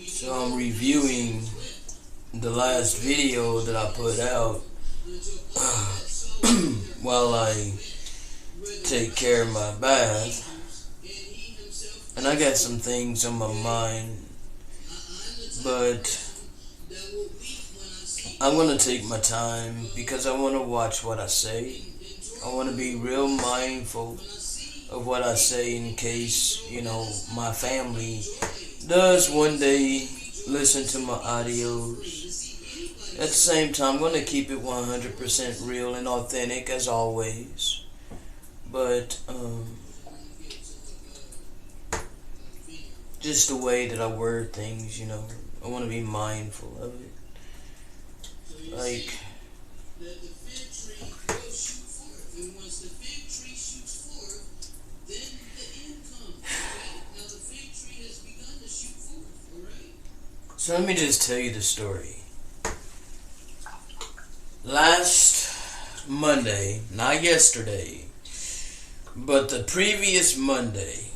So I'm reviewing the last video that I put out while I take care of my bath. And I got some things on my mind, but I'm going to take my time because I want to watch what I say. I want to be real mindful of what I say in case, my family does one day listen to my audios. At the same time, I'm going to keep it 100% real and authentic as always. But, just the way that I word things, I want to be mindful of it. Like, so let me just tell you the story. Last Monday, not yesterday, but the previous Monday,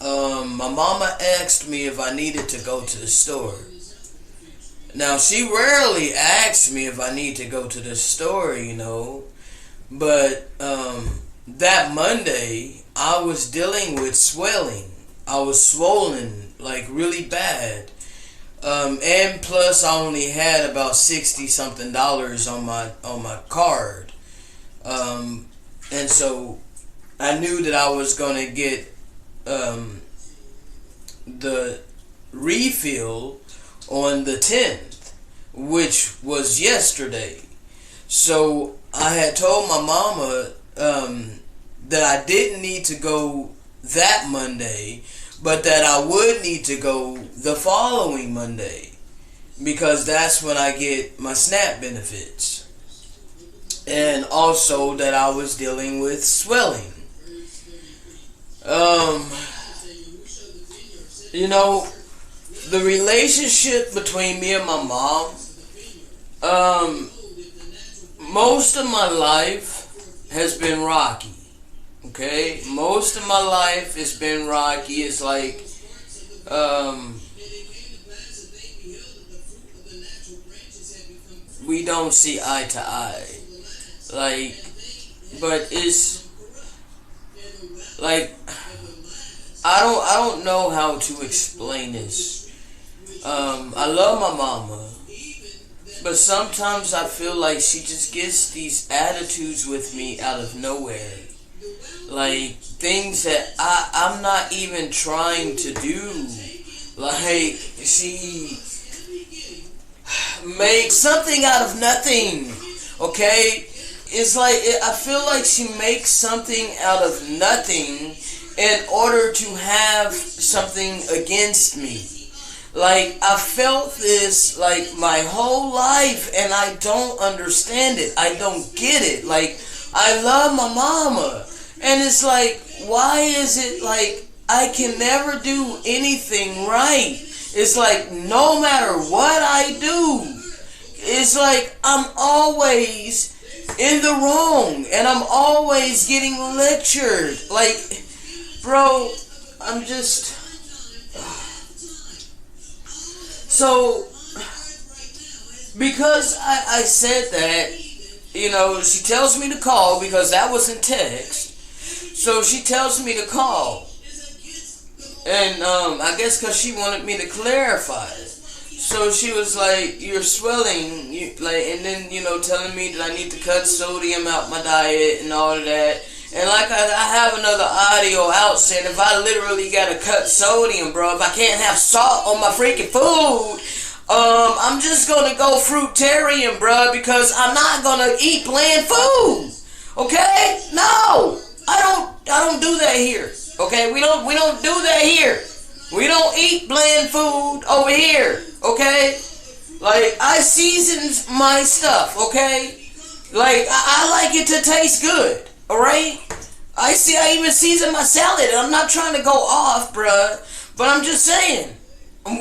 my mama asked me if I needed to go to the store. Now, she rarely asks me if I need to go to the store, but that Monday, I was dealing with swelling. I was swollen, like really bad. And plus, I only had about $60-something on my card. And so I knew that I was going to get the refill on the 10th, which was yesterday. So I had told my mama that I didn't need to go that Monday, but that I would need to go the following Monday, because that's when I get my SNAP benefits. And also that I was dealing with swelling. The relationship between me and my mom, most of my life has been rocky. Okay? Most of my life has been rocky. It's like, we don't see eye to eye. Like, but it's like, I don't know how to explain this. I love my mama, but sometimes I feel like she just gets these attitudes with me out of nowhere. Like, things that I'm not even trying to do. Like, she makes something out of nothing, okay? It's like, I feel like she makes something out of nothing in order to have something against me. Like, I felt this, like, my whole life, and I don't understand it. I don't get it. Like, I love my mama. And it's like, why is it like I can never do anything right? It's like, no matter what I do, it's like I'm always in the wrong. And I'm always getting lectured. Like, bro, I'm just... So, because I said that, she tells me to call because that was in text. So she tells me to call. And I guess because she wanted me to clarify it. So she was like, you're swelling, and then, telling me that I need to cut sodium out my diet and all of that. And like I have another audio out saying if I literally gotta cut sodium, bro, if I can't have salt on my freaking food, I'm just gonna go fruitarian, bro, because I'm not gonna eat bland food. Okay? No, I don't do that here. Okay? We don't do that here. We don't eat bland food over here. Okay? Like, I season my stuff. Okay? Like, I like it to taste good. Alright? I even season my salad. I'm not trying to go off, bruh. But I'm just saying.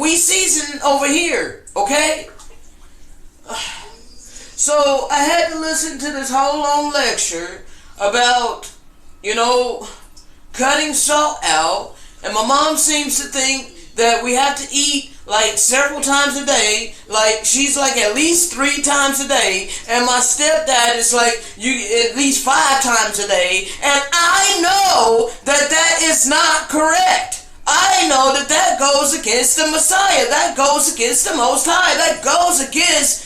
We season over here. Okay? So, I had to listen to this whole long lecture about, cutting salt out. And my mom seems to think that we have to eat like several times a day. Like she's like at least 3 times a day, and my stepdad is like you at least 5 times a day. And I know that that is not correct. I know that that goes against the Messiah. That goes against the Most High. That goes against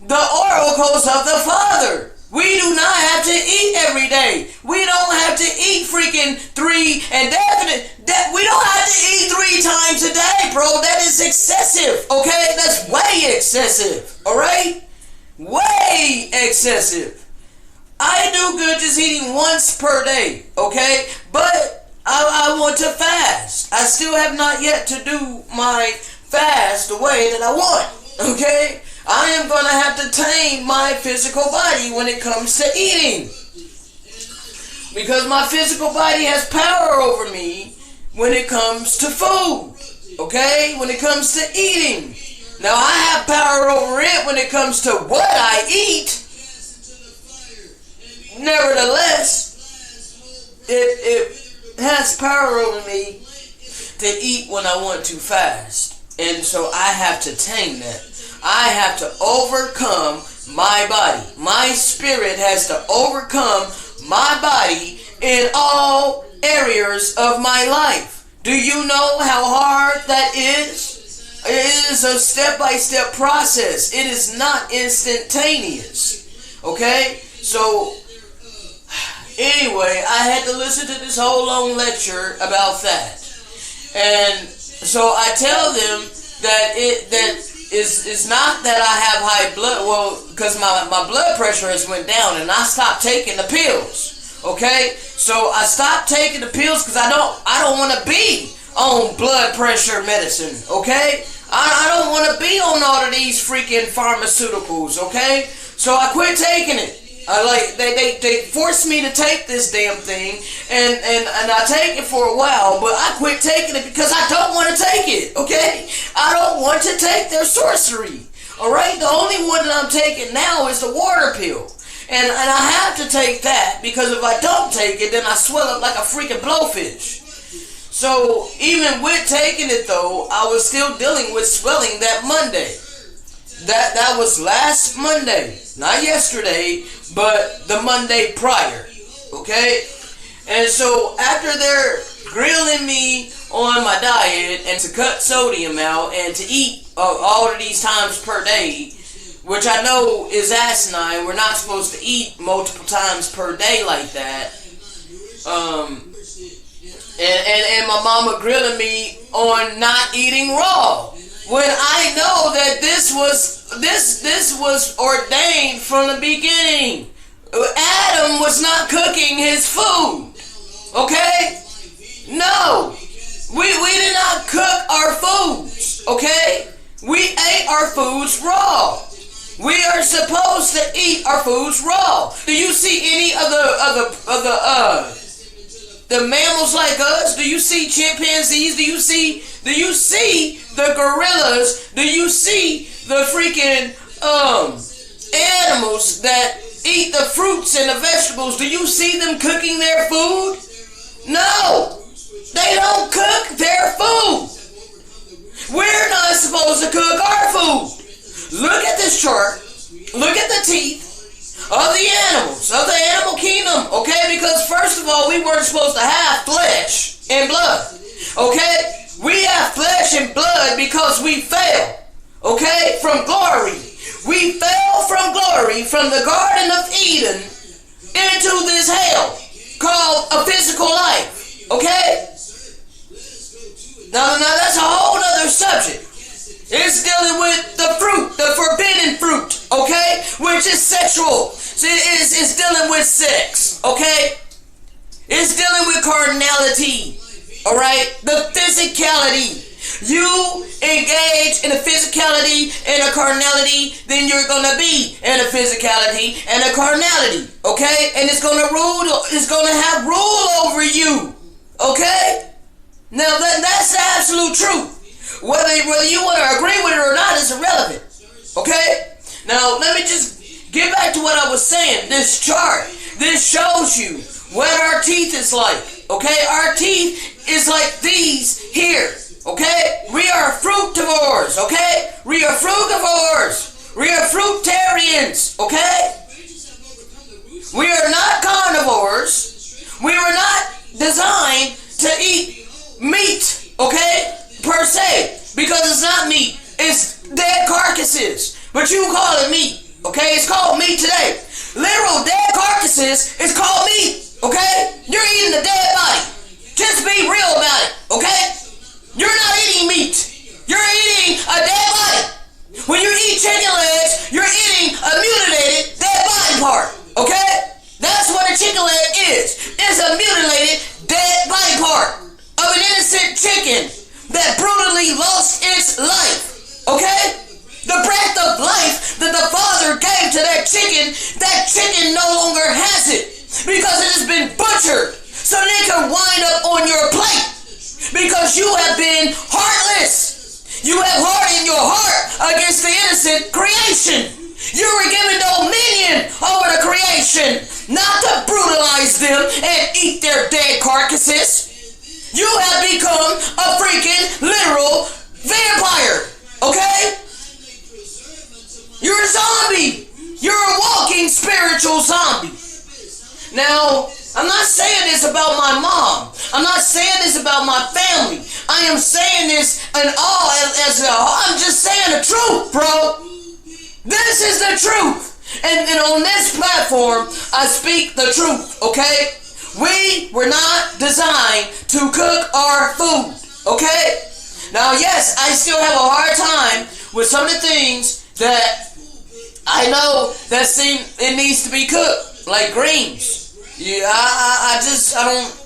the oracles of the Father. We do not have to eat every day. We don't have to eat freaking 3 and we don't have to eat 3 times a day, bro. That is excessive, okay? That's way excessive, all right? Way excessive. I do good just eating once per day, okay? But I want to fast. I still have not yet to do my fast the way that I want, okay? I am going to have to tame my physical body when it comes to eating. Because my physical body has power over me when it comes to food. Okay? When it comes to eating. Now I have power over it when it comes to what I eat. Nevertheless, it has power over me to eat when I want to fast. And so I have to tame that. I have to overcome my body. My spirit has to overcome my body in all areas of my life. Do you know how hard that is? It is a step-by-step process. It is not instantaneous. Okay? So, anyway, I had to listen to this whole long lecture about that. And so I tell them that it's not that I have high blood, well, because my blood pressure has went down and I stopped taking the pills, okay? So I stopped taking the pills because I don't want to be on blood pressure medicine, okay? I don't want to be on all of these freaking pharmaceuticals, okay? So I quit taking it. They forced me to take this damn thing, and I take it for a while, but I quit taking it because I don't want to take it, okay? I don't want to take their sorcery, alright? The only one that I'm taking now is the water pill, and I have to take that because if I don't take it, then I swell up like a freaking blowfish. So even with taking it though, I was still dealing with swelling that Monday. That was last Monday, not yesterday, but the Monday prior, okay? And so after they're grilling me on my diet and to cut sodium out and to eat all of these times per day, which I know is asinine. We're not supposed to eat multiple times per day like that. And my mama grilling me on not eating raw, when I know that this was ordained from the beginning. Adam was not cooking his food. Okay? No. We did not cook our foods. Okay? We ate our foods raw. We are supposed to eat our foods raw. Do you see any of the mammals like us? Do you see chimpanzees? Do you see the gorillas? Do you see the freaking animals that eat the fruits and the vegetables? Do you see them cooking their food? No, they don't cook their food. We're not supposed to cook our food. Look at this chart. Look at the teeth of the animals, of the animal kingdom, okay? Because first of all, we weren't supposed to have flesh and blood, okay? We have flesh and blood because we fell, okay, from glory. We fell from glory from the Garden of Eden into this hell called a physical life, okay? Now that's a whole other subject. It's dealing with the fruit, the forbidden fruit, okay? Which is sexual. It's dealing with sex, okay? It's dealing with carnality, all right? The physicality. You engage in a physicality and a carnality, then you're going to be in a physicality and a carnality, okay? And it's going to have rule over you, okay? Now, that's the absolute truth. Whether you want to agree with it or not is irrelevant. Okay? Now, let me just get back to what I was saying. This chart, this shows you what our teeth is like. Okay? Our teeth is like these here. Okay? We are fructivores. Okay? We are frugivores. We are fruitarians. Okay? We are not carnivores. We were not designed to eat meat. Okay? Per se. Because it's not meat. It's dead carcasses. But you call it meat. Okay? It's called meat today. Literal dead carcasses is called meat. Okay? You're eating a dead body. Just be real about it. Okay? You're not eating meat. You're eating a dead body. When you eat chicken legs, you're eating a mutilated dead body part. Okay? That's what a chicken leg is. It's a mutilated dead body part of an innocent chicken that brutally lost its life. Okay? The breath of life that the Father gave to that chicken no longer has it. Because it has been butchered so that it can wind up on your plate. Because you have been heartless. You have hardened your heart against the innocent creation. You were given dominion over the creation, not to brutalize them and eat their dead carcasses. You have become a freaking literal vampire. Okay? You're a zombie. You're a walking spiritual zombie. Now, I'm not saying this about my mom. I'm not saying this about my family. I am saying this I'm just saying the truth, bro. This is the truth. And on this platform, I speak the truth, okay? We were not designed to cook our food, okay? Now, yes, I still have a hard time with some of the things that I know that it needs to be cooked, like greens. Yeah,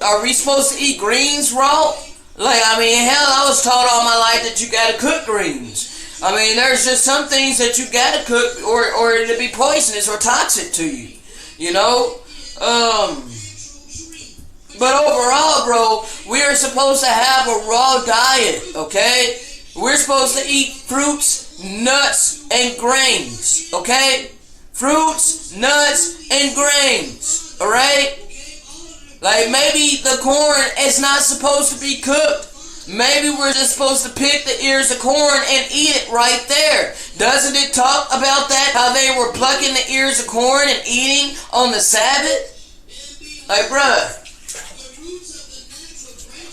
are we supposed to eat greens raw? Like, I mean, hell, I was taught all my life that you gotta cook greens. I mean, there's just some things that you gotta cook or it'll be poisonous or toxic to you. You know? But overall, bro, we are supposed to have a raw diet, okay? We're supposed to eat fruits, nuts, and grains, okay? Fruits, nuts, and grains, alright? Like, maybe the corn is not supposed to be cooked. Maybe we're just supposed to pick the ears of corn and eat it right there. Doesn't it talk about that? How they were plucking the ears of corn and eating on the Sabbath? Like, bruh,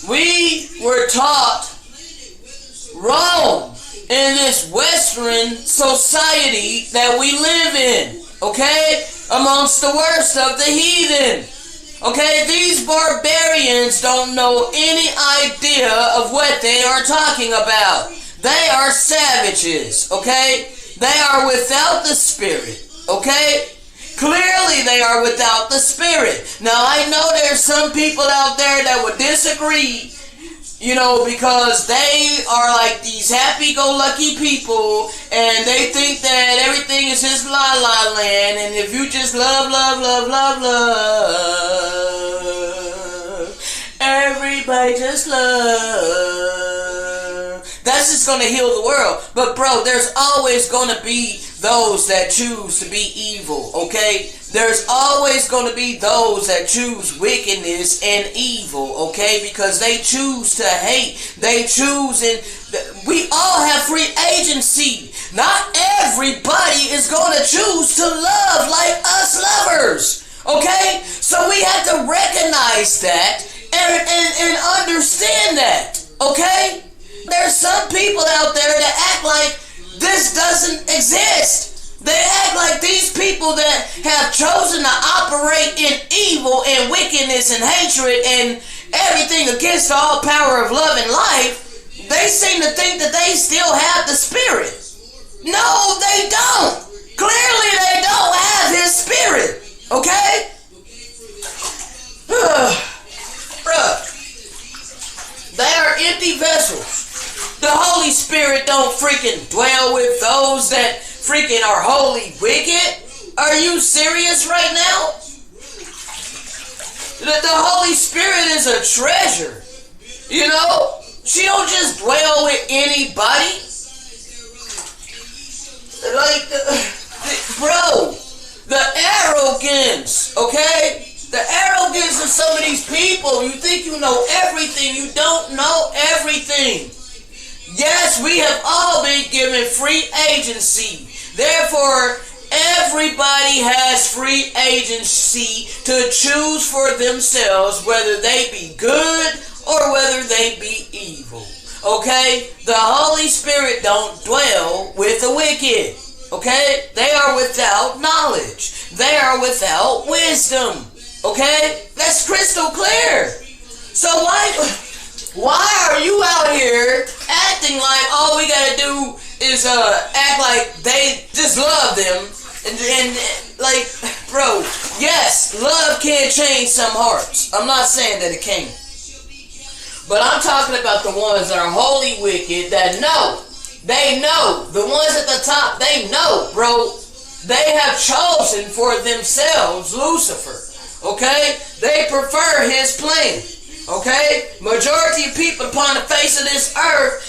we were taught wrong in this Western society that we live in, okay? Amongst the worst of the heathen. Okay, these barbarians don't know any idea of what they are talking about. They are savages, okay? They are without the Spirit, okay? Clearly they are without the Spirit. Now, I know there's some people out there that would disagree, you know, because they are like these happy-go-lucky people, and they think that everything is just la-la land, and if you just love, everybody just love, that's just going to heal the world. But, bro, there's always going to be those that choose to be evil, okay? There's always going to be those that choose wickedness and evil, okay? Because they choose to hate. They choose, and we all have free agency. Not everybody is going to choose to love like us lovers, okay? So we have to recognize that and understand that, okay? There's some people out there that act like this doesn't exist. They act like these people that have chosen to operate in evil and wickedness and hatred and everything against all power of love and life, they seem to think that they still have the Spirit. No, they don't. Clearly they don't have His Spirit. Okay? Bruh. They are empty vessels. The Holy Spirit don't freaking dwell with those that freaking are wholly wicked. Are you serious right now? The Holy Spirit is a treasure. You know? She don't just dwell with anybody. Like, bro, the arrogance, okay? The arrogance of some of these people. You think you know everything. You don't know everything. Yes, we have all been given free agency. Therefore, everybody has free agency to choose for themselves whether they be good or whether they be evil. Okay? The Holy Spirit don't dwell with the wicked. Okay? They are without knowledge. They are without wisdom. Okay? That's crystal clear. So why are you out here acting like all we gotta do is act like they just love them and like, bro, yes, love can change some hearts. I'm not saying that it can't. But I'm talking about the ones that are wholly wicked that know. They know. The ones at the top, they know, bro. They have chosen for themselves Lucifer. Okay? They prefer his plan. Okay? Majority of people upon the face of this earth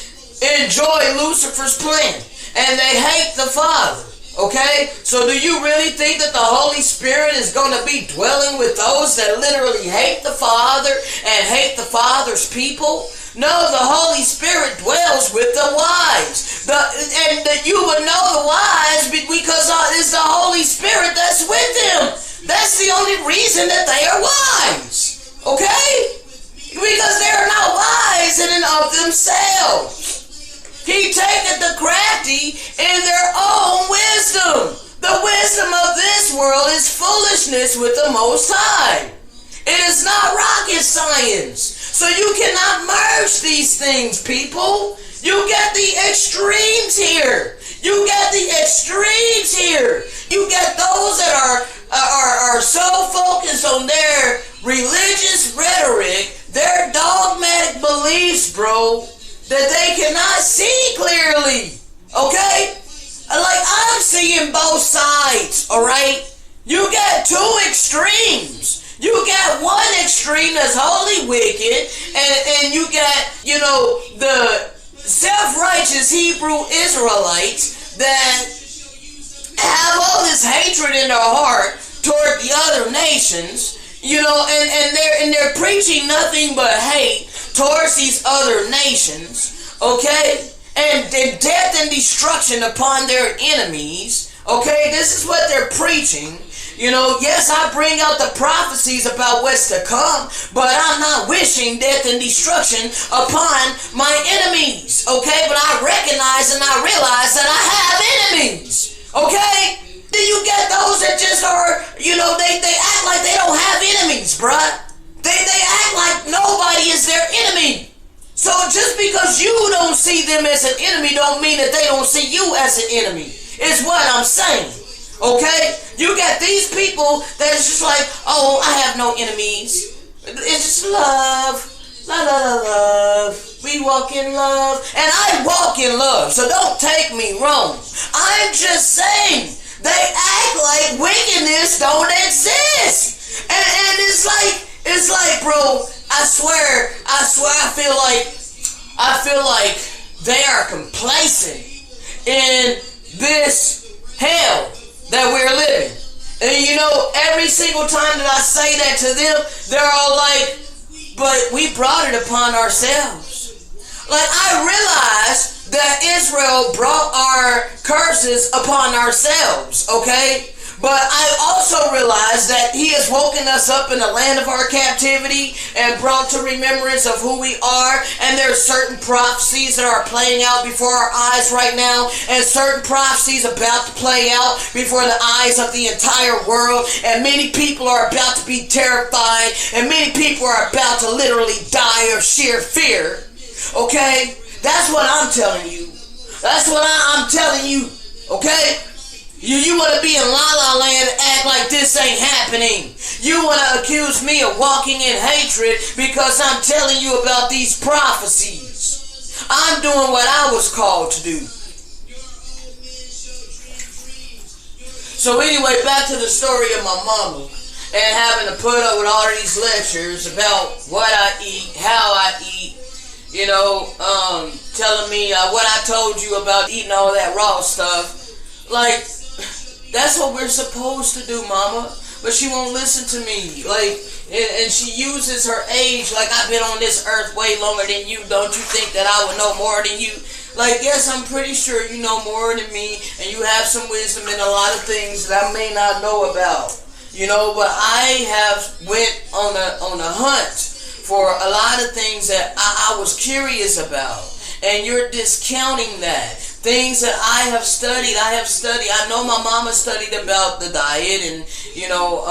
enjoy Lucifer's plan. And they hate the Father. Okay? So do you really think that the Holy Spirit is going to be dwelling with those that literally hate the Father and hate the Father's people? No, the Holy Spirit dwells with the wise. And you would know the wise because it's the Holy Spirit that's with them. That's the only reason that they are wise. Okay? Because they are not wise in and of themselves. He taketh the crafty in their own wisdom. The wisdom of this world is foolishness with the Most High. It is not rocket science. So you cannot merge these things, people. You get the extremes here. You get the extremes here. You get those that are so focused on their religious rhetoric, their dogmatic beliefs, bro, that they cannot see clearly. Okay? Like, I'm seeing both sides, alright? You got two extremes. You got one extreme that's wholly wicked, and you got, the self-righteous Hebrew Israelites that have all this hatred in their heart toward the other nations, and they're preaching nothing but hate towards these other nations, okay? And death and destruction upon their enemies, okay? This is what they're preaching. Yes, I bring out the prophecies about what's to come, but I'm not wishing death and destruction upon my enemies, okay? But I recognize and I realize that I have enemies, okay? Then you get those that just are, they act like they don't have enemies, bruh. They act like nobody is their enemy. So just because you don't see them as an enemy don't mean that they don't see you as an enemy, is what I'm saying. Okay? You got these people that is just like, oh, I have no enemies. It's just love. Love. We walk in love. And I walk in love, so don't take me wrong. I'm just saying, they act like wickedness don't exist. And it's like, bro, I swear, I feel like they are complacent in this hell that we're living. And every single time that I say that to them, they're all like, but we brought it upon ourselves. Like, I realize that Israel brought our curses upon ourselves, okay? But I also realize that he has woken us up in the land of our captivity and brought to remembrance of who we are. And there are certain prophecies that are playing out before our eyes right now, and certain prophecies about to play out before the eyes of the entire world. And many people are about to be terrified, and many people are about to literally die of sheer fear. Okay? That's what I'm telling you. That's what I'm telling you. Okay? You want to be in La La Land and act like this ain't happening. You want to accuse me of walking in hatred because I'm telling you about these prophecies. I'm doing what I was called to do. So anyway, back to the story of my mama and having to put up with all of these lectures about what I eat, how I eat, telling me what I told you about eating all that raw stuff. Like, that's what we're supposed to do, mama. But she won't listen to me. Like, And she uses her age like, I've been on this earth way longer than you. Don't you think that I would know more than you? Like, yes, I'm pretty sure you know more than me, and you have some wisdom in a lot of things that I may not know about. You know, but I have went on a hunt for a lot of things that I was curious about. And you're discounting that. Things that I have studied. I know my mama studied about the diet, and you know,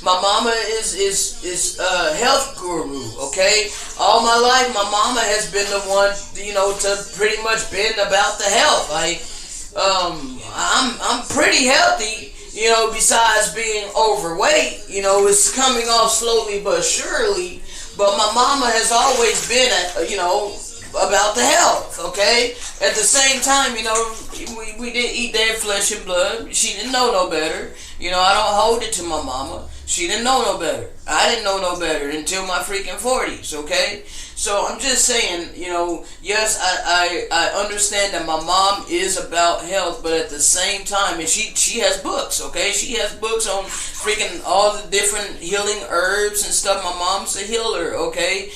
my mama is a health guru. Okay, all my life my mama has been the one, you know, to pretty much been about the health. Like, I'm pretty healthy. You know, besides being overweight, you know, it's coming off slowly but surely. But my mama has always been, you know, about the health, okay? At the same time, you know, we didn't eat dead flesh and blood. She didn't know no better. You know, I don't hold it to my mama. She didn't know no better. I didn't know no better until my freaking 40s, okay? So I'm just saying, you know, yes, I understand that my mom is about health, but at the same time, and she has books, okay? She has books on freaking all the different healing herbs and stuff. My mom's a healer, okay?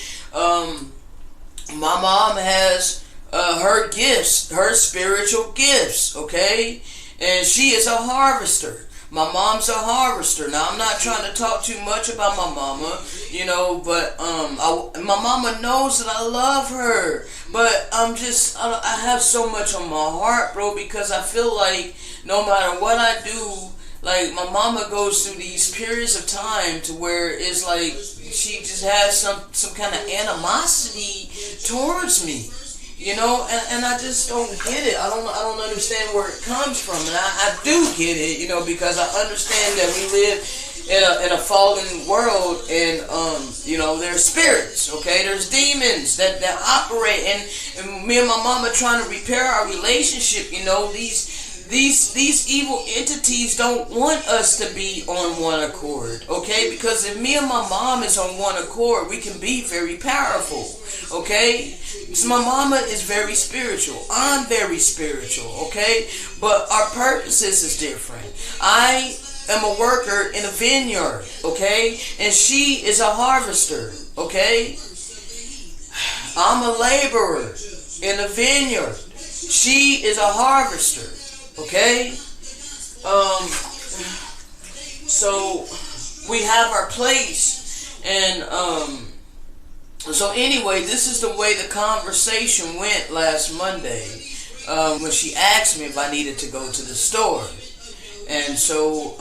My mom has her gifts, her spiritual gifts, okay? And she is a harvester. My mom's a harvester. Now, I'm not trying to talk too much about my mama, you know, but my mama knows that I love her. But I have so much on my heart, bro, because I feel like no matter what I do, like, my mama goes through these periods of time to where it's like she just has some kind of animosity towards me, you know, and I just don't get it. I don't understand where it comes from, and I do get it, you know, because I understand that we live in a fallen world, and you know, there's spirits, okay, there's demons that operate, and me and my mama trying to repair our relationship, you know, these evil entities don't want us to be on one accord, okay? Because if me and my mom is on one accord, we can be very powerful, okay? So my mama is very spiritual. I'm very spiritual, okay? But our purposes is different. I am a worker in a vineyard, okay? And she is a harvester, okay? I'm a laborer in a vineyard. She is a harvester. Okay, so we have our place, and so anyway, this is the way the conversation went last Monday, when she asked me if I needed to go to the store. And so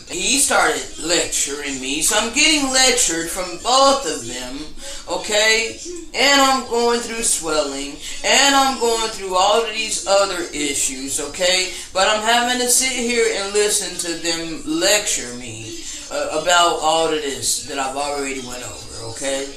he started lecturing me. So I'm getting lectured from both of them, okay? And I'm going through swelling, and I'm going through all of these other issues, okay? But I'm having to sit here and listen to them lecture me about all of this that I've already went over, okay?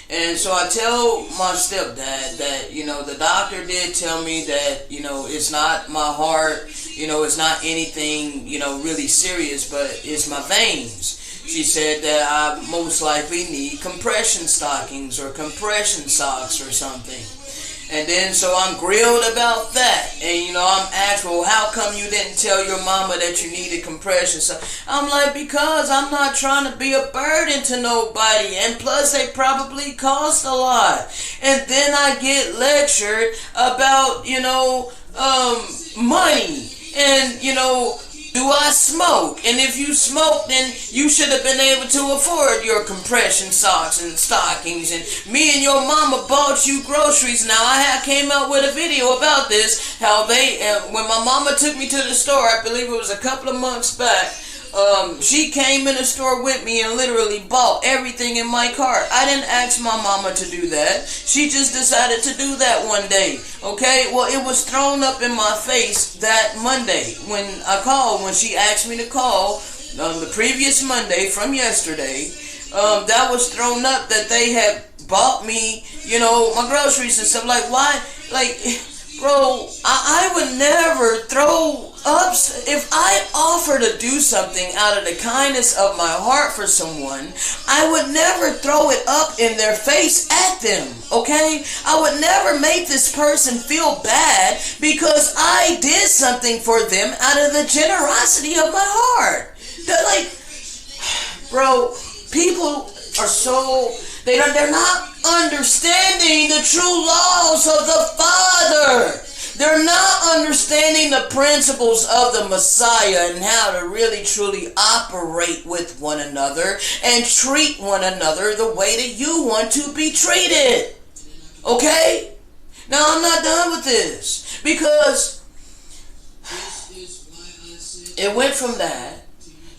And so I tell my stepdad that, you know, the doctor did tell me that, you know, it's not my heart, you know, it's not anything, you know, really serious, but it's my veins. She said that I most likely need compression stockings or compression socks or something. And then so I'm grilled about that. And, you know, I'm asked, well, how come you didn't tell your mama that you needed compression socks? I'm like, because I'm not trying to be a burden to nobody. And plus, they probably cost a lot. And then I get lectured about, you know, money. And, you know, do I smoke? And if you smoke, then you should have been able to afford your compression socks and stockings. And me and your mama bought you groceries. Now, I came out with a video about this, how they, when my mama took me to the store, I believe it was a couple of months back, she came in the store with me and literally bought everything in my cart. I didn't ask my mama to do that. She just decided to do that one day. Okay? Well, it was thrown up in my face that Monday when I called, when she asked me to call the previous Monday from yesterday. That was thrown up that they had bought me, you know, my groceries and stuff. Like, why? Like, bro, I would never throw up. If I offer to do something out of the kindness of my heart for someone, I would never throw it up in their face at them, okay? I would never make this person feel bad because I did something for them out of the generosity of my heart. Like, bro, People are they're not understanding the true laws of the Father. They're not understanding the principles of the Messiah and how to really truly operate with one another and treat one another the way that you want to be treated. Okay? Now I'm not done with this, because it went from that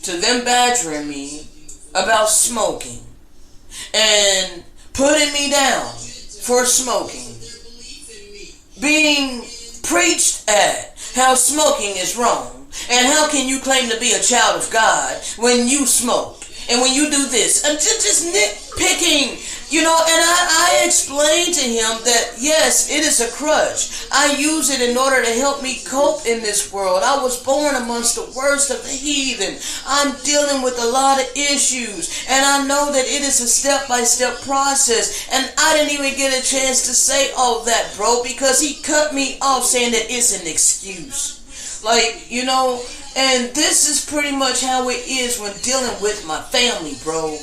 to them badgering me about smoking and putting me down for smoking, being preached at how smoking is wrong, and how can you claim to be a child of God when you smoke and when you do this, and just nitpicking, and I explained to him that yes, it is a crutch. I use it in order to help me cope in this world. I was born amongst the worst of the heathen. I'm dealing with a lot of issues, and I know that it is a step-by-step process, and I didn't even get a chance to say all that, bro, because he cut me off saying that it's an excuse. And this is pretty much how it is when dealing with my family, bro.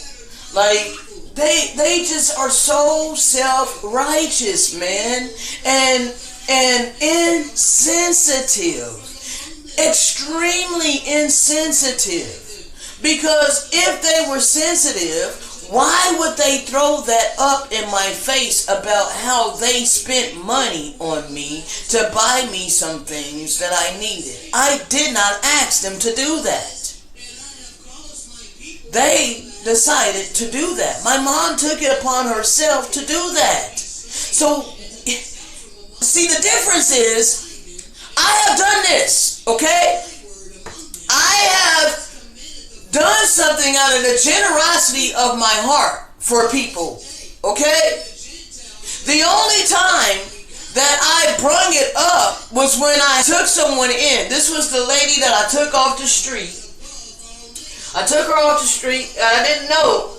They just are so self-righteous, man, and insensitive, extremely insensitive. Because if they were sensitive, why would they throw that up in my face about how they spent money on me to buy me some things that I needed? I did not ask them to do that. They decided to do that. My mom took it upon herself to do that. So, see, the difference is, I have done this, okay? I have done something out of the generosity of my heart for people, okay? The only time that I brung it up was when I took someone in. This was the lady that I took off the street. I took her off the street, and I didn't know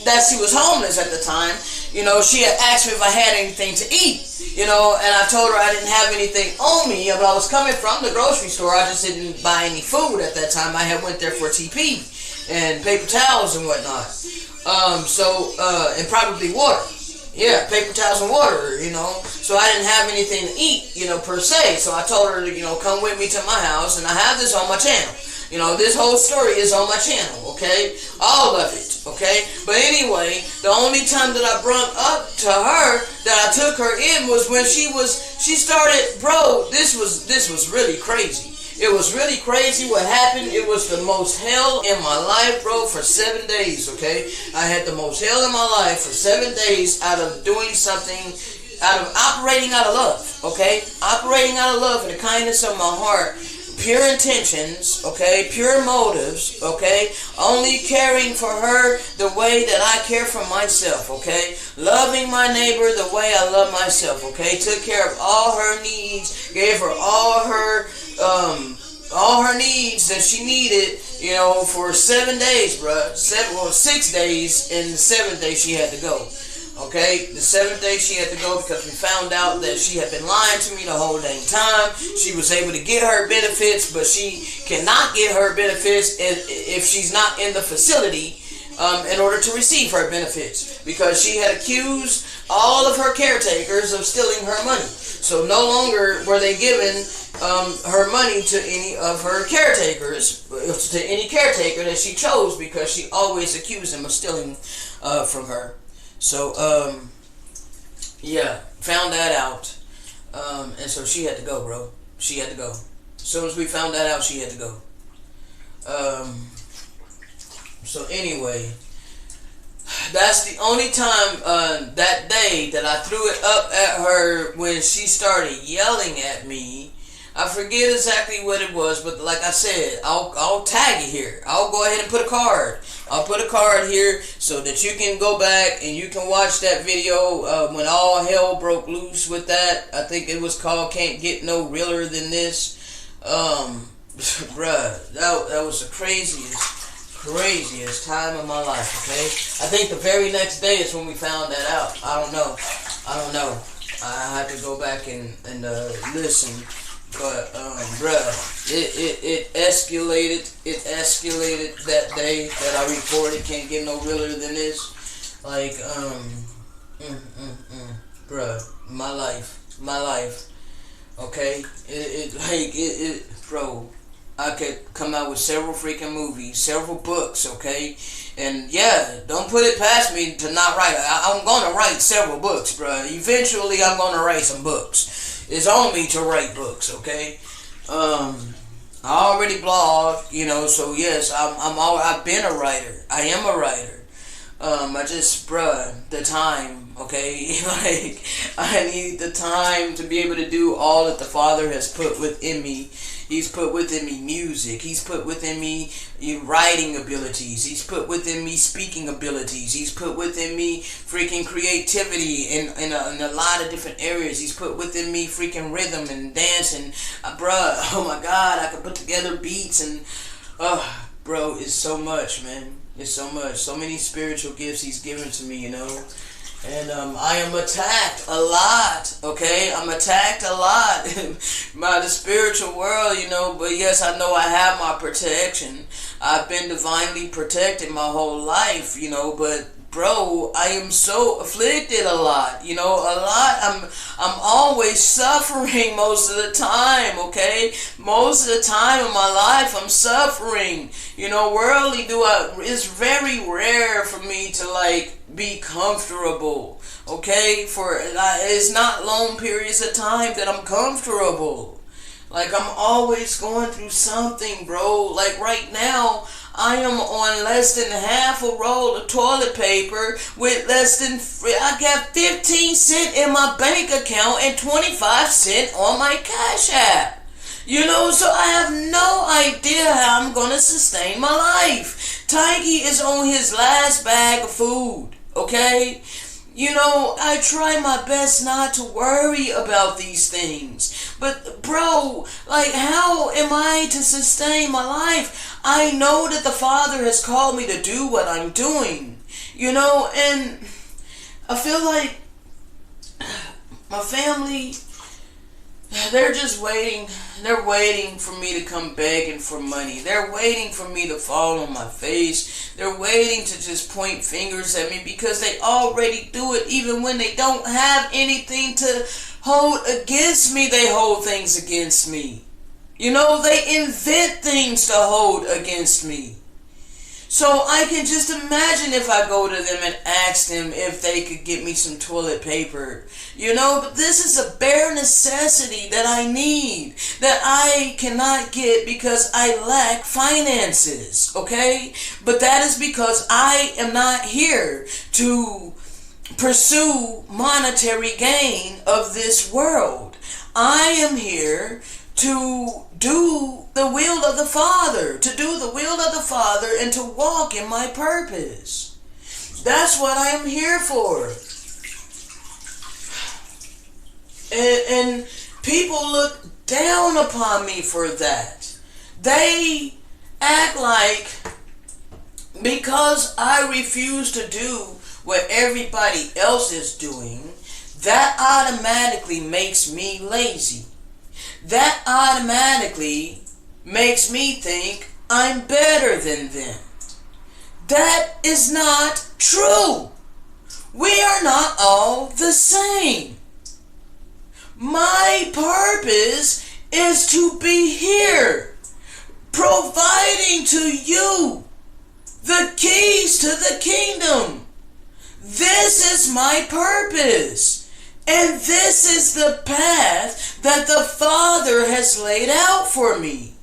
that she was homeless at the time. She had asked me if I had anything to eat, and I told her I didn't have anything on me, but I was coming from the grocery store. I just didn't buy any food at that time. I had went there for TP and paper towels and whatnot. And probably water. Yeah, paper towels and water, So I didn't have anything to eat, per se. So I told her to, come with me to my house, and I have this on my channel. This whole story is on my channel, okay? All of it, okay? But anyway, the only time that I brought up to her that I took her in was when she started, bro, this was really crazy. It was really crazy what happened. It was the most hell in my life, bro, for 7 days, okay? I had the most hell in my life for 7 days out of doing something, out of operating out of love, okay? Operating out of love and the kindness of my heart. Pure intentions, okay, pure motives, okay, only caring for her the way that I care for myself, okay, loving my neighbor the way I love myself, okay, took care of all her needs, gave her all her needs that she needed, for 7 days, bruh, 6 days, and the 7th day she had to go. Okay, the 7th day she had to go because we found out that she had been lying to me the whole dang time. She was able to get her benefits, but she cannot get her benefits if she's not in the facility in order to receive her benefits, because she had accused all of her caretakers of stealing her money. So no longer were they giving her money to any of her caretakers, to any caretaker that she chose, because she always accused them of stealing from her. So, found that out, and so she had to go, bro. She had to go. As soon as we found that out, she had to go. So anyway, that's the only time that day that I threw it up at her when she started yelling at me. I forget exactly what it was, but like I said, I'll tag it here. I'll go ahead and put a card. I'll put a card here so that you can go back and you can watch that video when all hell broke loose with that. I think it was called Can't Get No Realer Than This. Bruh, that was the craziest time of my life, okay? I think the very next day is when we found that out. I don't know. I have to go back and listen. But bruh, it escalated. It escalated that day that I recorded. Can't get no realer than this. Like bruh, my life. Okay, bro. I could come out with several freaking movies, several books, okay? And yeah, don't put it past me to not write. I'm gonna write several books, bro. Eventually, I'm gonna write some books. It's on me to write books, okay? I already blog, so yes, I've been a writer. I am a writer. I just, the time, okay? Like, I need the time to be able to do all that the Father has put within me. He's put within me music. He's put within me writing abilities. He's put within me speaking abilities. He's put within me freaking creativity in a lot of different areas. He's put within me freaking rhythm and dancing. Oh my God, I can put together beats and, bro, it's so much, man. It's so much. So many spiritual gifts he's given to me, And I am attacked a lot, okay? I'm attacked a lot by the spiritual world, But yes, I know I have my protection. I've been divinely protected my whole life, But bro, I am so afflicted a lot, a lot. I'm always suffering most of the time, okay? Most of the time in my life, I'm suffering. Worldly it's very rare for me to be comfortable, okay? It's not long periods of time that I'm comfortable. I'm always going through something, bro. Right now, I am on less than half a roll of toilet paper with I got 15 cents in my bank account and 25 cents on my Cash App. So I have no idea how I'm going to sustain my life. Tikey is on his last bag of food, okay? I try my best not to worry about these things. But, bro, how am I to sustain my life? I know that the Father has called me to do what I'm doing, and I feel like my family, they're just waiting. They're waiting for me to come begging for money. They're waiting for me to fall on my face. They're waiting to just point fingers at me because they already do it. Even when they don't have anything to hold against me, they hold things against me. They invent things to hold against me. So I can just imagine if I go to them and ask them if they could get me some toilet paper. But this is a bare necessity that I need, that I cannot get because I lack finances, okay? But that is because I am not here to pursue monetary gain of this world. I am here to do the will of the Father, and to walk in my purpose. That's what I am here for. And people look down upon me for that. They act like because I refuse to do what everybody else is doing, that automatically makes me lazy. That automatically makes me think I'm better than them. That is not true. We are not all the same. My purpose is to be here, providing to you the keys to the kingdom. This is my purpose. And this is the path that the Father has laid out for me.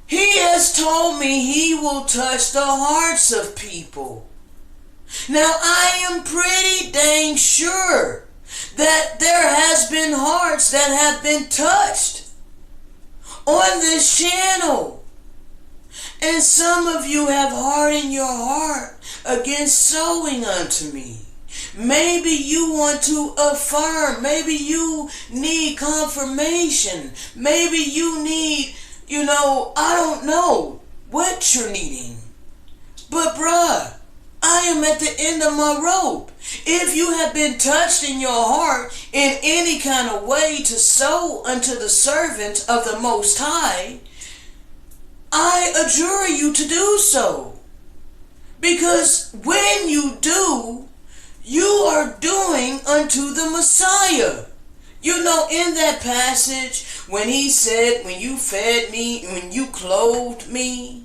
He has told me He will touch the hearts of people. Now I am pretty dang sure that there has been hearts that have been touched on this channel. And some of you have hardened your heart against sowing unto me. Maybe you want to affirm. Maybe you need confirmation. Maybe you need, I don't know what you're needing. But bruh, I am at the end of my rope. If you have been touched in your heart in any kind of way to sow unto the servant of the Most High, I adjure you to do so. Because when you do, you are doing unto the Messiah. You know, in that passage, when he said, when you fed me, when you clothed me,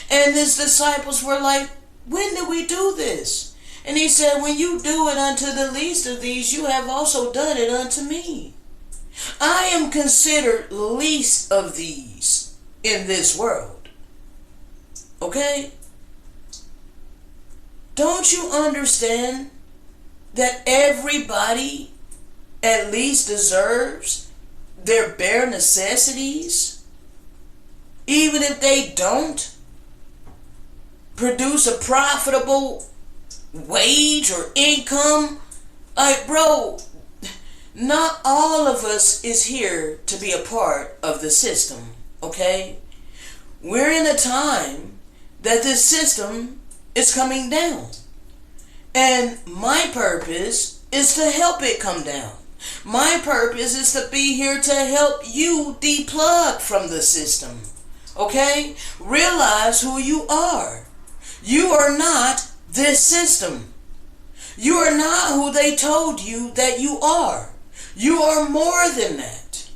and his disciples were like, when did we do this? And he said, when you do it unto the least of these, you have also done it unto me. I am considered least of these in this world. Okay? Don't you understand that everybody at least deserves their bare necessities? Even if they don't produce a profitable wage or income. Like, bro, not all of us is here to be a part of the system, okay? We're in a time that this system is coming down. And my purpose is to help it come down. My purpose is to be here to help you deplug from the system, okay? Realize who you are. You are not this system. You are not who they told you that you are. You are more than that.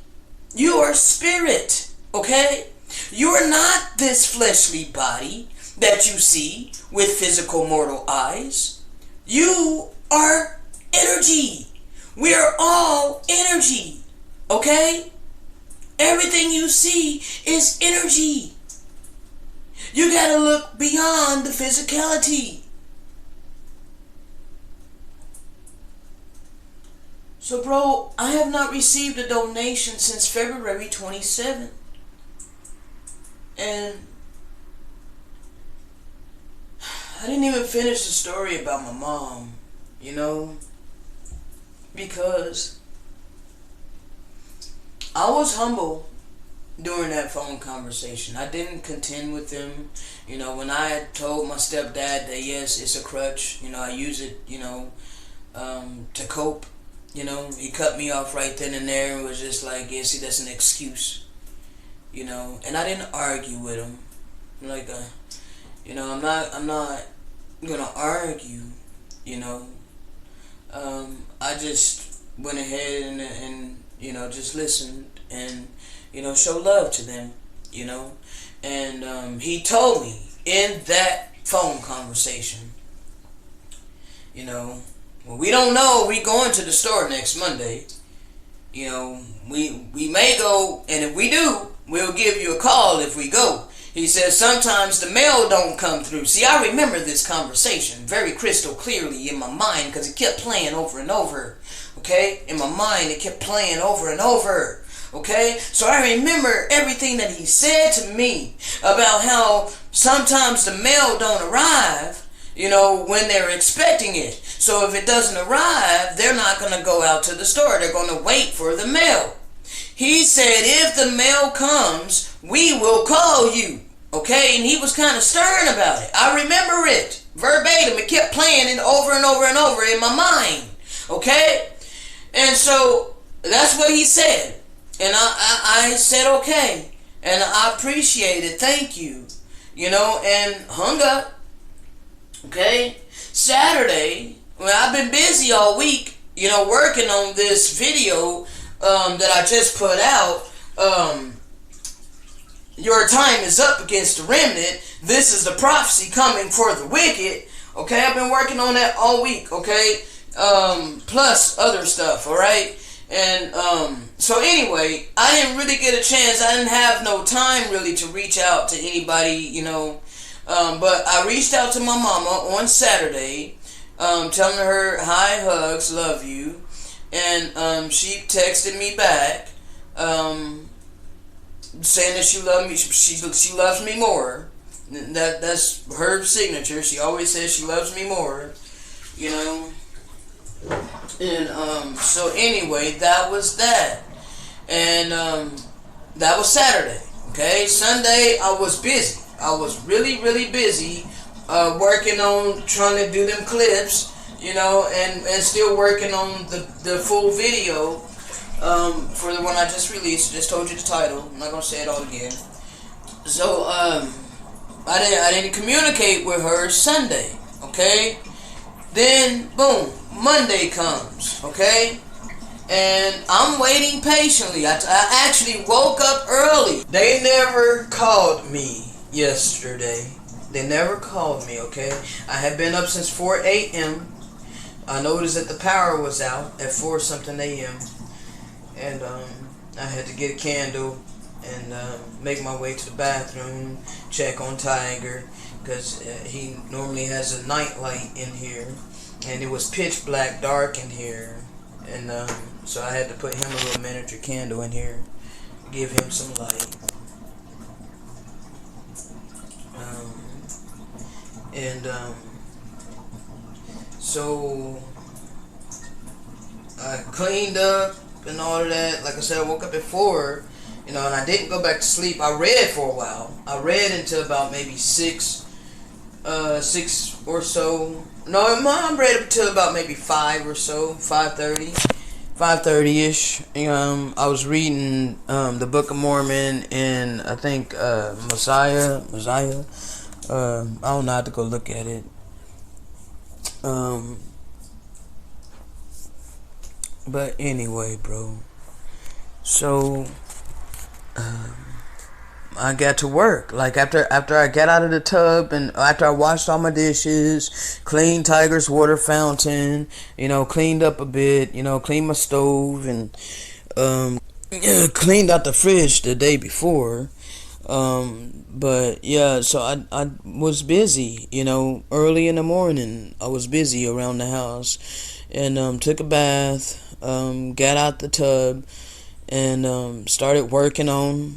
You are spirit, okay? You are not this fleshly body that you see with physical mortal eyes. You are energy. We are all energy, okay? Everything you see is energy. You gotta look beyond the physicality. So, bro, I have not received a donation since February 27th. And I didn't even finish the story about my mom, you know? Because I was humble during that phone conversation. I didn't contend with them. You know, when I had told my stepdad that yes, it's a crutch, you know, I use it, you know, to cope, you know, he cut me off right then and there and was just like, yeah, see, that's an excuse, you know, and I didn't argue with him. Like, you know, I'm not gonna argue, you know. I just went ahead and you know, just listened and, you know, show love to them, you know. And he told me in that phone conversation, you know, well, we don't know, we going to the store next Monday. You know, we may go, and if we do, we'll give you a call if we go. He says sometimes the mail don't come through. See, I remember this conversation very crystal clearly in my mind because it kept playing over and over. Okay? In my mind, it kept playing over and over. Okay? So I remember everything that he said to me about how sometimes the mail don't arrive, you know, when they're expecting it. So if it doesn't arrive, they're not going to go out to the store. They're going to wait for the mail. He said, if the mail comes, we will call you. Okay? And he was kind of stern about it. I remember it verbatim. It kept playing it over and over and over in my mind. Okay? And so that's what he said. And I said, okay. And I appreciate it. Thank you. You know, and hung up. Okay? Saturday, well, I've been busy all week, you know, working on this video that I just put out. Your time is up against the remnant. This is the prophecy coming for the wicked. Okay, I've been working on that all week. Okay, plus other stuff. All right, and so anyway, I didn't really get a chance. I didn't have no time really to reach out to anybody, you know. But I reached out to my mama on Saturday, telling her hi, hugs, love you. And she texted me back, saying that she loved me. She loves me more. That's her signature. She always says she loves me more, you know. And so anyway, that was that. And that was Saturday. Okay, Sunday I was busy. I was really, really busy working on trying to do them clips, and still working on the full video for the one I just released. Just told you the title. I'm not gonna say it all again. So I didn't communicate with her Sunday. Okay, then boom, Monday comes. Okay. And I'm waiting patiently. I actually woke up early. They never called me yesterday. They never called me, okay? I had been up since 4 a.m. I noticed that the power was out at 4 something a.m. And I had to get a candle and make my way to the bathroom, check on Tiger, because he normally has a night light in here. And it was pitch black dark in here. And so I had to put him a little miniature candle in here, give him some light. So I cleaned up and all of that. Like I said, I woke up at 4, and I didn't go back to sleep. I read for a while. I read until about maybe 6 or so. No, I read up until about maybe 5 or so, 5:30-ish. I was reading the Book of Mormon and I think Messiah. I don't know how to go look at it. But anyway, bro. So I got to work. Like after I got out of the tub and after I washed all my dishes, cleaned Tiger's water fountain, cleaned up a bit, cleaned my stove and cleaned out the fridge the day before. But yeah, so I was busy, early in the morning. I was busy around the house and took a bath, got out the tub and started working on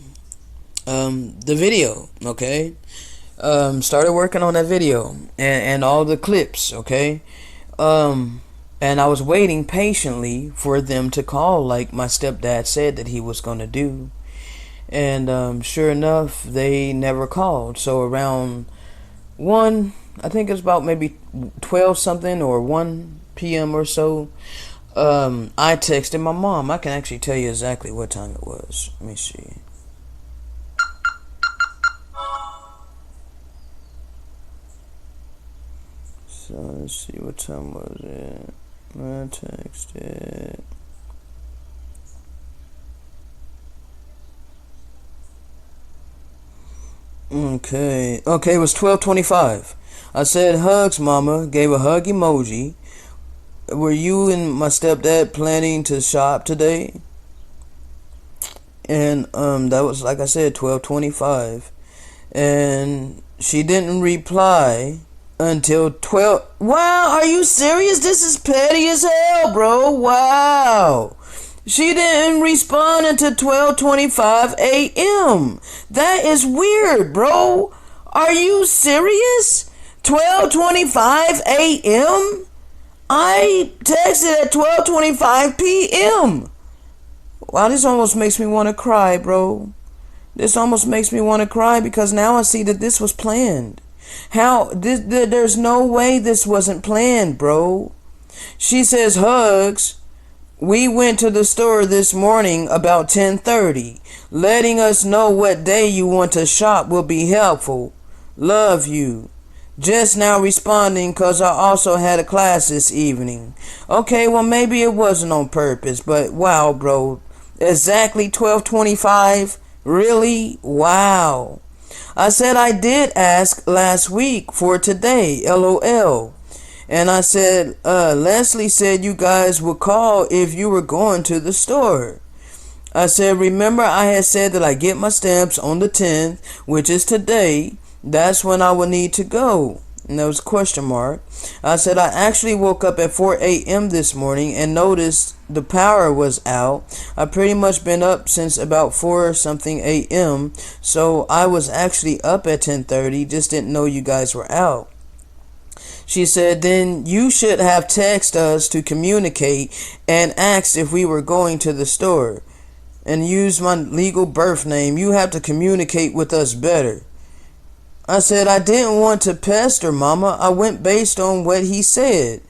the video, okay? Started working on that video and all the clips, okay? And I was waiting patiently for them to call like my stepdad said that he was going to do. And sure enough, they never called. So around 1, I think it was about maybe 12 something or 1 p.m. or so, I texted my mom. I can actually tell you exactly what time it was. Let me see. So let's see, what time was it? I texted. Okay, it was 12:25. I said, "Hugs, mama." Gave a hug emoji. Were you and my stepdad planning to shop today? And that was, like I said, 12:25. And she didn't reply until 12. Wow, are you serious? This is petty as hell, bro. Wow. She didn't respond until 12:25 a.m. That is weird, bro. Are you serious? 12:25 a.m.? I texted at 12:25 p.m. Wow, this almost makes me want to cry, bro. This almost makes me want to cry because now I see that this was planned. There's no way this wasn't planned, bro. She says, "Hugs. We went to the store this morning about 10:30. Letting us know what day you want to shop will be helpful. Love you. Just now responding because I also had a class this evening." Okay, well maybe it wasn't on purpose, but wow, bro. Exactly 12:25? Really? Wow. I said I did ask last week for today, LOL. And I said, Leslie said you guys would call if you were going to the store. I said, remember I had said that I get my stamps on the 10th, which is today. That's when I would need to go. And that was a question mark. I said, I actually woke up at 4 a.m. this morning and noticed the power was out. I pretty much been up since about 4 something a.m. So I was actually up at 10:30, just didn't know you guys were out. She said, then you should have texted us to communicate and asked if we were going to the store. And use my legal birth name. You have to communicate with us better. I said, I didn't want to pester Mama. I went based on what he said.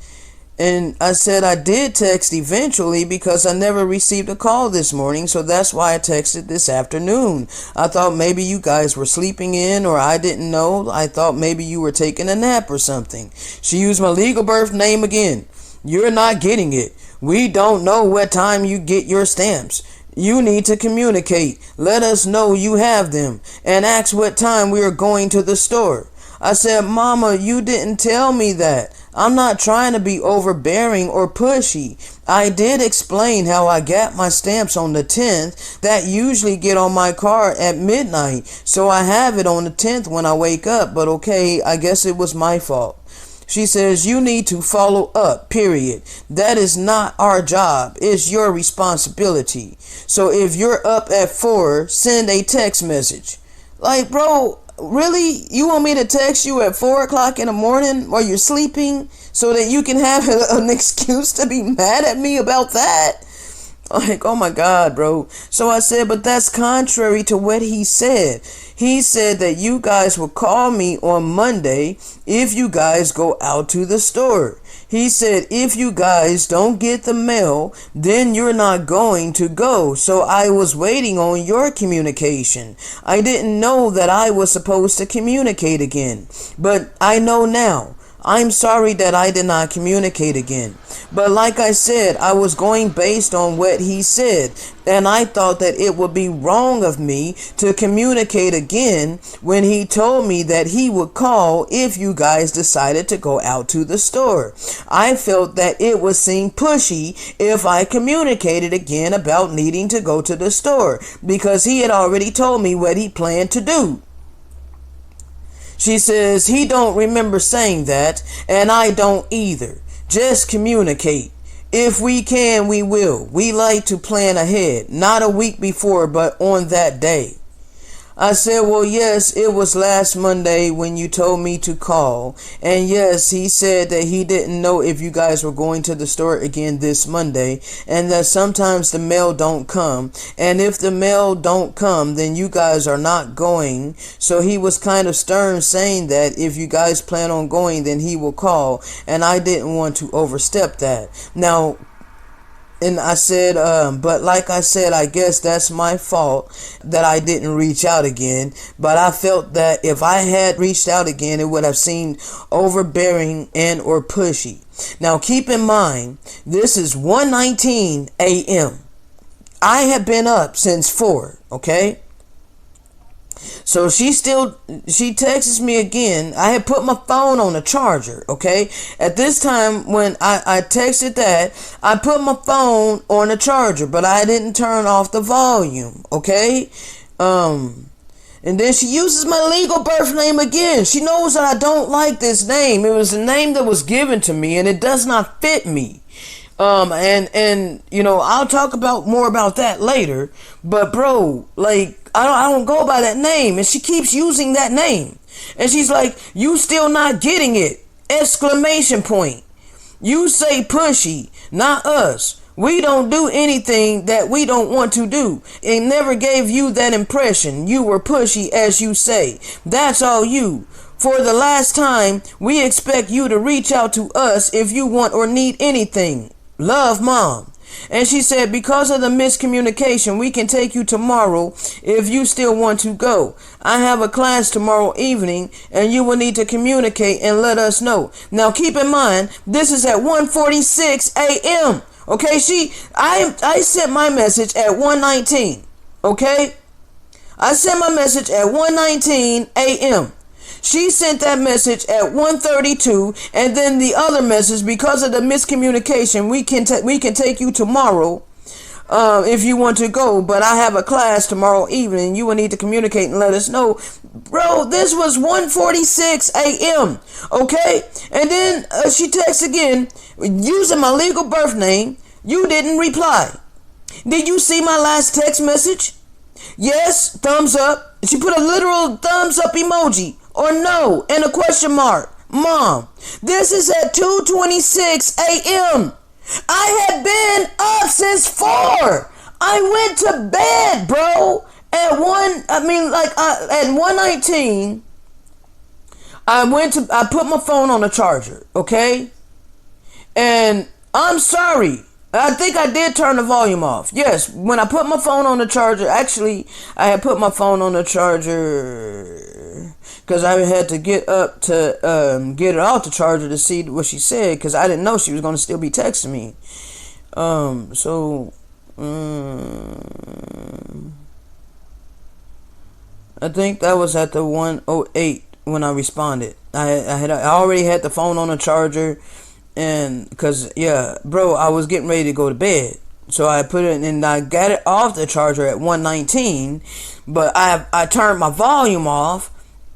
And I said I did text eventually because I never received a call this morning, so that's why I texted this afternoon. I thought maybe you guys were sleeping in, or I didn't know. I thought maybe you were taking a nap or something. She used my legal birth name again. You're not getting it. We don't know what time you get your stamps. You need to communicate. Let us know you have them, and ask what time we are going to the store. I said, Mama, you didn't tell me that. I'm not trying to be overbearing or pushy. I did explain how I got my stamps on the 10th that usually get on my car at midnight, so I have it on the 10th when I wake up, but okay, I guess it was my fault. She says, you need to follow up, period. That is not our job. It's your responsibility. So if you're up at 4, send a text message. Like, bro, really? You want me to text you at 4 o'clock in the morning while you're sleeping so that you can have an excuse to be mad at me about that? Like, oh my God, bro. So I said, but that's contrary to what he said. He said that you guys will call me on Monday if you guys go out to the store. He said, if you guys don't get the mail, then you're not going to go. So I was waiting on your communication. I didn't know that I was supposed to communicate again, but I know now. I'm sorry that I did not communicate again. But like I said, I was going based on what he said, and I thought that it would be wrong of me to communicate again when he told me that he would call if you guys decided to go out to the store. I felt that it would seem pushy if I communicated again about needing to go to the store, because he had already told me what he planned to do. She says, he don't remember saying that, and I don't either. Just communicate. If we can, we will. We like to plan ahead, not a week before, but on that day. I said, well, yes, it was last Monday when you told me to call. And yes, he said that he didn't know if you guys were going to the store again this Monday, and that sometimes the mail don't come. And if the mail don't come, then you guys are not going. So he was kind of stern, saying that if you guys plan on going, then he will call. And I didn't want to overstep that. Now, and I said, but like I said, I guess that's my fault that I didn't reach out again. But I felt that if I had reached out again, it would have seemed overbearing and or pushy. Now keep in mind, this is 1:19 a.m. I have been up since 4, okay? So she texts me again. I had put my phone on the charger, okay? At this time, when I texted that, I put my phone on the charger, but I didn't turn off the volume, okay? And then she uses my legal birth name again. She knows that I don't like this name. It was a name that was given to me, and it does not fit me. And you know, I'll talk more about that later. But bro, like, I don't go by that name, and she keeps using that name. And she's like, you still not getting it! Exclamation point. You say pushy, not us. We don't do anything that we don't want to do. It never gave you that impression. You were pushy, as you say. That's all you. For the last time, we expect you to reach out to us if you want or need anything. Love, Mom. And she said, because of the miscommunication, we can take you tomorrow if you still want to go. I have a class tomorrow evening, and you will need to communicate and let us know. Now keep in mind, this is at 1:46 a.m. Okay, I sent my message at 1:19. Okay? I sent my message at 1:19 a.m. She sent that message at 1:32, and then the other message, because of the miscommunication, we can take you tomorrow if you want to go, but I have a class tomorrow evening. You will need to communicate and let us know. Bro, this was 1:46 a.m. Okay? And then she texts again, using my legal birth name. You didn't reply. Did you see my last text message? Yes, thumbs up. She put a literal thumbs up emoji. Or no, and a question mark. Mom, this is at 2:26 a.m. I had been up since 4. I went to bed, bro, at 1:19. I put my phone on the charger, okay? And I'm sorry. I think I did turn the volume off. Yes, when I put my phone on the charger, actually, I had put my phone on the charger because I had to get up to get it off the charger to see what she said, because I didn't know she was going to still be texting me. I think that was at the 108 when I responded. I already had the phone on the charger. And because, yeah, bro, I was getting ready to go to bed. So I put it, and I got it off the charger at 119. But I turned my volume off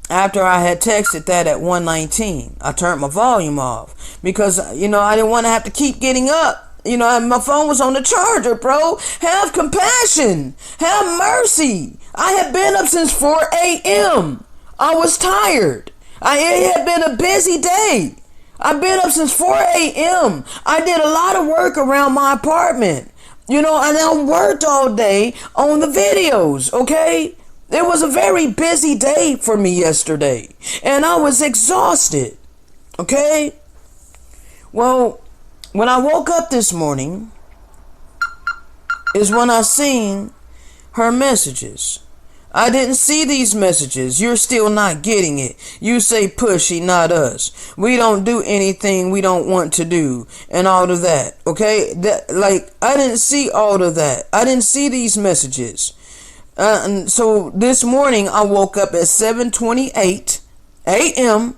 after I had texted that at 119. I turned my volume off because, I didn't want to have to keep getting up. My phone was on the charger, bro. Have compassion. Have mercy. I had been up since 4 a.m. I was tired. It had been a busy day. I've been up since 4 a.m. I did a lot of work around my apartment. And I worked all day on the videos, okay? It was a very busy day for me yesterday. And I was exhausted, okay? Well, when I woke up this morning is when I seen her messages. I didn't see these messages. You're still not getting it. You say pushy, not us. We don't do anything we don't want to do, and all of that. Okay? I didn't see all of that. I didn't see these messages. And so this morning I woke up at 7:28 a.m.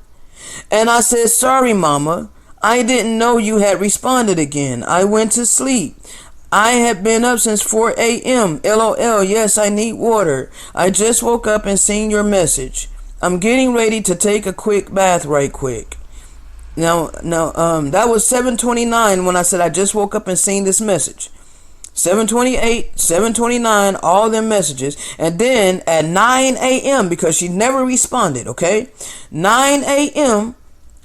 and I said, "Sorry, Mama. I didn't know you had responded again. I went to sleep. I had been up since 4 a.m. LOL, yes, I need water. I just woke up and seen your message. I'm getting ready to take a quick bath right quick." Now, that was 7:29 when I said I just woke up and seen this message. 7:28, 7:29, all them messages. And then at 9 a.m., because she never responded, okay? 9 a.m.,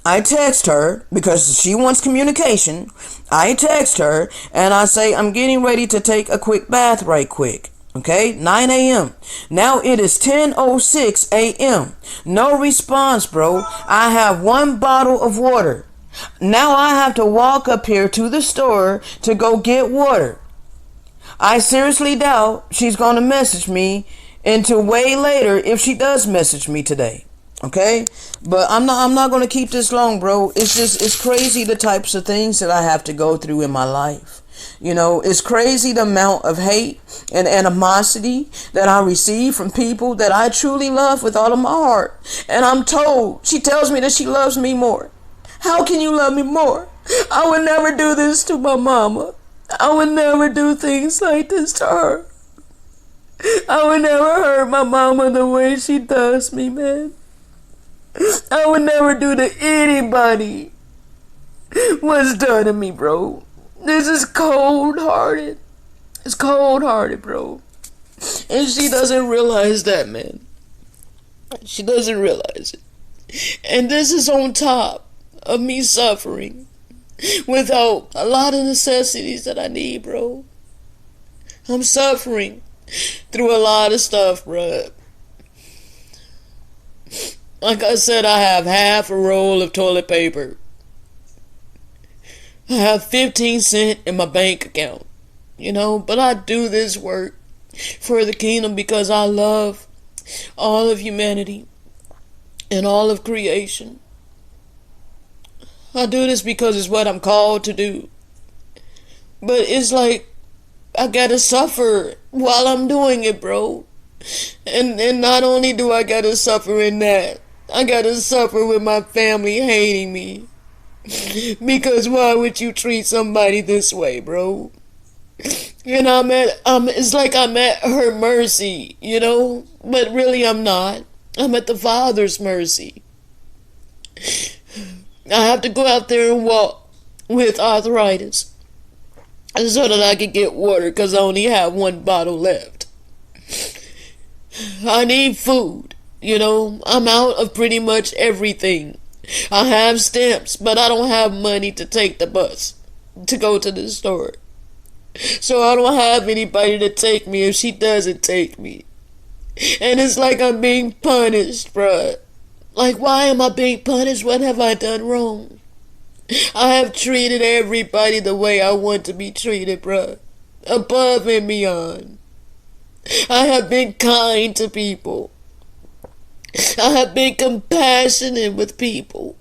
I text her because she wants communication. I text her and I say, "I'm getting ready to take a quick bath right quick." Okay, 9 a.m. Now it is 10:06 a.m. No response, bro. I have one bottle of water. Now I have to walk up here to the store to go get water. I seriously doubt she's going to message me until way later if she does message me today. Okay, but I'm not going to keep this long, bro. It's crazy the types of things that I have to go through in my life. It's crazy the amount of hate and animosity that I receive from people that I truly love with all of my heart. And I'm told, she tells me that she loves me more. How can you love me more? I would never do this to my mama. I would never do things like this to her. I would never hurt my mama the way she does me, man. I would never do to anybody what's done to me, bro. This is cold-hearted. It's cold-hearted, bro. And she doesn't realize that, man. She doesn't realize it. And this is on top of me suffering without a lot of necessities that I need, bro. I'm suffering through a lot of stuff, bro. Like I said, I have half a roll of toilet paper. I have 15 cents in my bank account, but I do this work for the kingdom because I love all of humanity and all of creation. I do this because it's what I'm called to do. But it's like I gotta suffer while I'm doing it, bro. And not only do I gotta suffer in that, I gotta suffer with my family hating me. Because why would you treat somebody this way, bro? And it's like I'm at her mercy, but really I'm not. I'm at the Father's mercy. I have to go out there and walk with arthritis so that I can get water because I only have one bottle left. I need food. I'm out of pretty much everything. I have stamps, but I don't have money to take the bus to go to the store. So I don't have anybody to take me if she doesn't take me. And it's like I'm being punished, bruh. Like, why am I being punished? What have I done wrong? I have treated everybody the way I want to be treated, bruh. Above and beyond. I have been kind to people. I have been compassionate with people.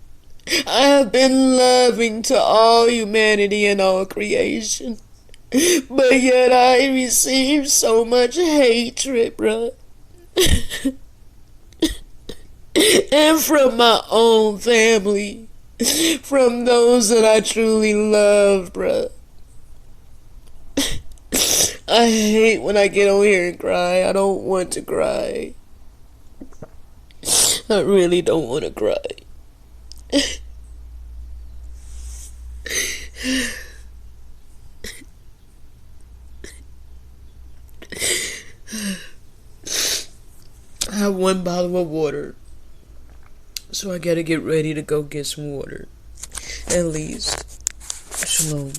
I have been loving to all humanity and all creation. But yet I receive so much hatred, bruh. And from my own family. From those that I truly love, bruh. I hate when I get on here and cry. I don't want to cry. I really don't want to cry. I have one bottle of water, so I gotta get ready to go get some water. At least. Shalom.